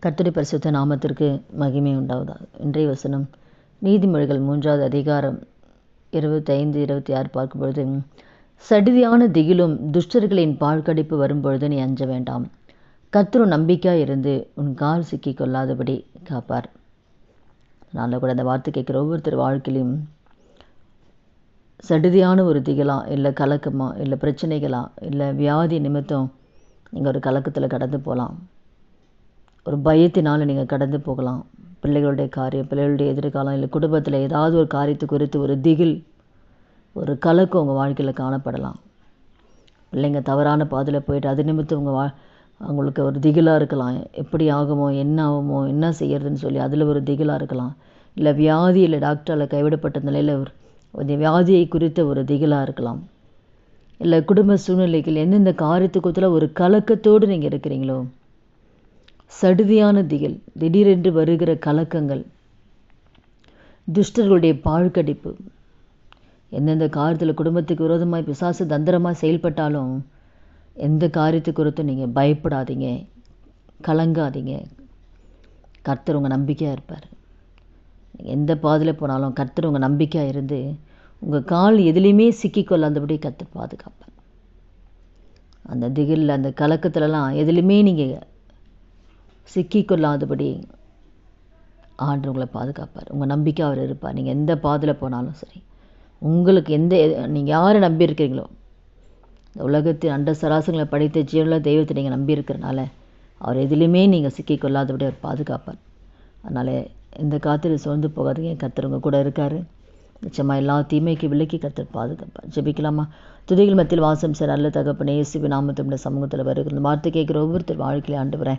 கர்த்தருடைய பரிசுத்த நாமத்திற்கு மகிமை உண்டாவதாக. இன்றைய வசனம் நீதிமொழிகள் 3வது அதிகாரம் 25-26 பார்க்கும்பொழுது, சடிதியான திகிலும் துஷ்டர்களின் பாழ்கடிப்பு வரும்பொழுது நீ அஞ்ச வேண்டாம். கர்த்தர் நம்பிக்கையாக இருந்து உன் கால் சிக்கி கொள்ளாதபடி காப்பார். அதனால் கூட அந்த வார்த்தை கேட்குற ஒவ்வொருத்தர் வாழ்க்கையிலும் சடிதியான ஒரு திகிலா, இல்லை கலக்கமா, இல்லை பிரச்சனைகளா, இல்லை வியாதி நிமித்தம் நீங்கள் ஒரு கலக்கத்தில் கடந்து போகலாம். ஒரு பயத்தினால் நீங்கள் கடந்து போகலாம். பிள்ளைகளுடைய காரியம், பிள்ளைகளுடைய எதிர்காலம், இல்லை குடும்பத்தில் ஏதாவது ஒரு காரியத்தை குறித்து ஒரு திகில், ஒரு கலக்கம் உங்கள் வாழ்க்கையில் காணப்படலாம். பிள்ளைங்க தவறான பாதையில் போயிட்டு அது நிமித்தம் அவங்களுக்கு ஒரு திகிலாக இருக்கலாம். எப்படி ஆகுமோ, என்ன ஆகுமோ, என்ன செய்யறதுன்னு சொல்லி அதில் ஒரு திகிலாக இருக்கலாம். இல்லை வியாதி, இல்லை டாக்டரால் கைவிடப்பட்ட நிலையில் ஒரு வியாதியை குறித்த ஒரு திகிலாக இருக்கலாம். இல்லை குடும்ப சூழ்நிலைகள் எந்தெந்த காரியத்துக்குள்ள ஒரு கலக்கத்தோடு நீங்கள் இருக்கிறீங்களோ, சடுதியான திகில், திடீரென்று வருகிற கலக்கங்கள், துஷ்டர்களுடைய பாழ்கடிப்பு, எந்தெந்த காரியத்தில் குடும்பத்துக்கு விரோதமாக பிசாசு தந்திரமாக செயல்பட்டாலும் எந்த காரியத்தை குறித்தும் நீங்கள் பயப்படாதீங்க, கலங்காதீங்க. கர்த்தர் உங்கள் நம்பிக்கையாக இருப்பார். நீங்கள் எந்த பாதையில் போனாலும் கர்த்தர் உங்கள் நம்பிக்கையாக இருந்து உங்கள் கால் எதுலேயுமே சிக்கிக்கொள்ளாதபடி கர்த்தர் பாதுகாப்பார். அந்த திகில், அந்த கலக்கத்துலலாம் எதுலேயுமே நீங்கள் சிக்கிக்கொள்ளாதபடி ஆண்டு உங்களை பாதுகாப்பார். உங்கள் நம்பிக்கை அவர் இருப்பார். நீங்கள் எந்த பாதையில் போனாலும் சரி, உங்களுக்கு நீங்கள் யாரை நம்பி இருக்கிறீங்களோ, இந்த உலகத்தின் அண்ட சராசங்களை படைத்த ஜீவனுள்ள தெய்வத்தை நீங்கள் நம்பி இருக்கிறனால அவர் எதுலேயுமே நீங்கள் சிக்கிக்கொள்ளாதபடி அவர் பாதுகாப்பார். அதனால் எந்த காத்திரம் சோர்ந்து போகாதீங்க. கர்த்தர் உங்கள் கூட இருக்கார். நிச்சயமாக எல்லா தீமைக்கு விலக்கி கர்த்தர் பாதுகாப்பார். ஜெபிக்கலாமா? துதிகள் மத்தியில் வாசம் செய்கிற நல்ல தகப்பனே, இயேசுவின் நாமத்தினுடைய சமூகத்தில் வருகிற இந்த வார்த்தை கேட்குற ஒவ்வொருத்தர் வாழ்க்கையில் ஆண்டவரே,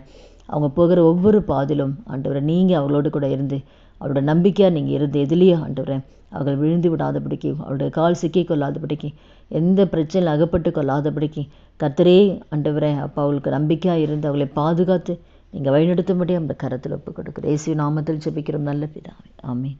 அவங்க போகிற ஒவ்வொரு பாதிலும் ஆண்டவரை நீங்கள் அவங்களோடு கூட இருந்து அவரோட நம்பிக்கையாக நீங்கள் இருந்து எதிலேயே ஆண்டவரை அவர்கள் விழுந்து விடாதபடிக்கு, அவருடைய கால் சிக்கி கொள்ளாதபடிக்கு, எந்த பிரச்சனையில் அகப்பட்டு கொள்ளாதபடிக்கு கர்த்தரே ஆண்டவரை அப்பா அவங்களுக்கு நம்பிக்கையாக இருந்து அவங்களை பாதுகாத்து நீங்கள் வழிநடத்தும்படி அந்த கரத்தில் ஒப்புக் கொடுக்குறேன். இயேசுவின் நாமத்தில் ஜெபிக்கிறோம் நல்ல பிதாவே, ஆமென்.